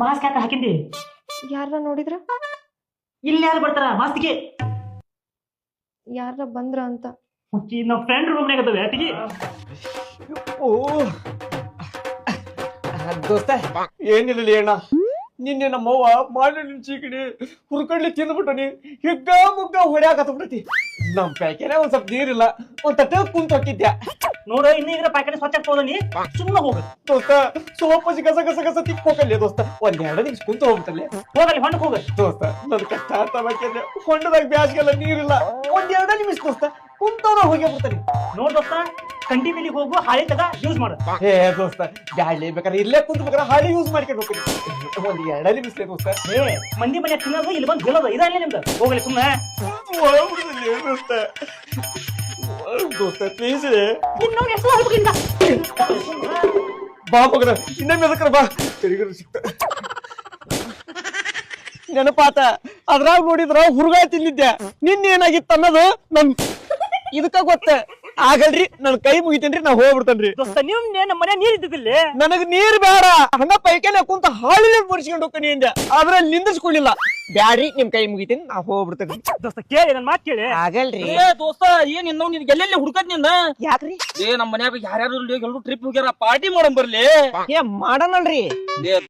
Mask ಯಾಕೆ ಹಾಕಿಂದಿ? ಯಾರ ನೋಡಿದ್ರ? ಇಲ್ಲಿ ಯಾರು ಬರ್ತಾರ ಮಾಸ್ತಿಗೆ? ಯಾರ ಬಂದ್ರ ಅಂತ. ನಮ್ಮ ಫ್ರೆಂಡ್ ರೂಮ್ನಾಗ ಅದಾವೆ ಅಟಿಗೆ. ಓ ದೋಸ್ತ ಏನಿಲ್ಲ ಅಣ್ಣ, ನಿನ್ನೆ ನಮ್ಮವ್ವ ಮಾಡಿ ಚೀಕಡಿ ಹುರ್ಕಡ್ಲಿ ತಿಂದ್ಬಿಟ್ಟನಿ, ಹಿಗ್ಗ ಮುಗ್ಗ ಹೊಡ್ಯಾಕತ್ಬಿಟ್ಟತಿ. ನಮ್ ಪ್ಯಾಕೆನೆ ಒಂದ್ ಸ್ವಲ್ಪ ನೀರಿಲ್ಲ, ಒಂದ್ ತಟ್ಟೆ ಕುಂತ ಹೋಗಿದ್ಯಾ ನೋಡ. ಇನ್ನು ಈಗ ಪ್ಯಾಕೆಟ್ ಸ್ವಚ್ಛ ಹೋದನಿ, ಸುಮ್ಮನೆ ಹೋಗ ದೋಸ್ತ. ಸೋಪಸಿ ಕಸ ಕಸ ಕಸ ತಿಕ್ ಹೋಗಲ್ಲ ದೋಸ್ತ, ಒಂದ್ 2 ನಿಮಿಷ ಕುಂತ ಹೋಗ್ಬಿಟ್ಟಲ್ಲಿ. ಹೋಗಲಿ ಹೊಂಡಕ್ ಹೋಗ ದೋಸ್ತ ನನ್ ಕಷ್ಟ ತಗೋಕೆ ಹೊಂಡದಾಗ ಬ್ಯಾಸ್ಗೆಲ್ಲ ನೀರಿಲ್ಲ, ಒಂದ್ 2 ನಿಮಿಷ ದೋಸ್ತ ಕುಂತವ್ರ ಹೋಗಿ ಬಿಡ್ತಾನೆ. ನೋಡ್ ದೋಸ್ತ, ಕಂಟಿ ಮೇಲೆ ಹೋಗು, ಹಾಳಿ ತಗ ಯೂಸ್ ಮಾಡು. ಏ ದೋಸ್ತ ಬ್ಯಾಡ್ಲಿ, ಬೇಕಾದ್ರೆ ಇಲ್ಲೇ ಕುಂತ ಬೇಕಾದ್ರೆ ಹಾಳಿ ಯೂಸ್ ಮಾಡ್ಕೊಂಡು ಹೋಗ್ತೀನಿ. ಒಂದ್ 2 ನಿಮಿಷ ದೋಸ್ತ. ಏ ಮಂದಿ ಮನೆ ತಿನ್ನೋದು ಇಲ್ಲಿ ಬಂದು ಗೆಲ್ಲೋದು ಇದಲ್ಲೇ ನಿಮ್ದು. ಹೋಗಲಿ ಸುಮ್ಮನೆ ದೋಸ್ತ. ದೋಸ್ತ ಪ್ಲೀಸ್ ಇನ್ನೊಂದು ಹೆಸರು ಹೋಗ್ಬಿಟ್ಟಿಂದ ಬಾ ಮಗನ, ಇನ್ನೊಮ್ಮೆ ಅದಕ್ರ ಬಾ. ತೆರಿಗರು ಸಿಕ್ತ ನೆನಪಾತ, ಅದ್ರಾಗ ನೋಡಿದ್ರ ಹುರ್ಗಾಯ ತಿಂದಿದ್ದೆ. ನಿನ್ನೆ ಏನಾಗಿತ್ತು ಅನ್ನೋದು ನನ್ ಇದಕ್ಕ ಗೊತ್ತ ಆಗಲ್ರಿ. ನನ್ ಕೈ ಮುಗಿತೇನ್ರಿ, ನಾ ಹೋಗ್ಬಿಡ್ತೇನ್ರಿ. ದೋಸ್ತ ನೀವು ನಮ್ಮ ಮನೆ ನೀರ್ ಇದ್ದಿದ್ದಿಲ್ಲ. ನನಗ್ ನೀರ್ ಬೇಡ, ಹಂಗ ಪೈಕೇನೆ ಕುಂತ ಹಾಳಿನ ಮುರ್ಸ್ಕೊಂಡು ಹೋಗ್ತೀನಿ ಅಂದೆ, ಅದ್ರಲ್ಲಿ ನಿಂದಿಸ್ಕೊಳ್ಳಿಲ್ಲ. ಬ್ಯಾಡ್ರಿ, ನಿಮ್ ಕೈ ಮುಗಿತೀನಿ, ನಾ ಹೋಗ್ಬಿಡ್ತೇನೆ. ದೋಸ್ತ ಕೇಳಿ, ನನ್ ಮಾತು ಕೇಳಿ. ಆಗಲ್ರಿ ದೋಸ್ತ, ಏನ್ ಇನ್ನವ್ ನಿನ್ ಎಲ್ಲೆಲ್ಲಿ ಹುಡ್ಕತ್ ನಿಂದ? ಯಾಕ್ರಿ? ಏ ನಮ್ ಮನ್ಯಾಗ ಯಾರ್ಯಾರು ಎಲ್ಲರೂ ಟ್ರಿಪ್ ಹೋಗ್ಯಾರ, ಪಾರ್ಟಿ ಮಾಡಂ ಬರ್ಲಿ. ಏ ಮಾಡನಲ್ರಿ.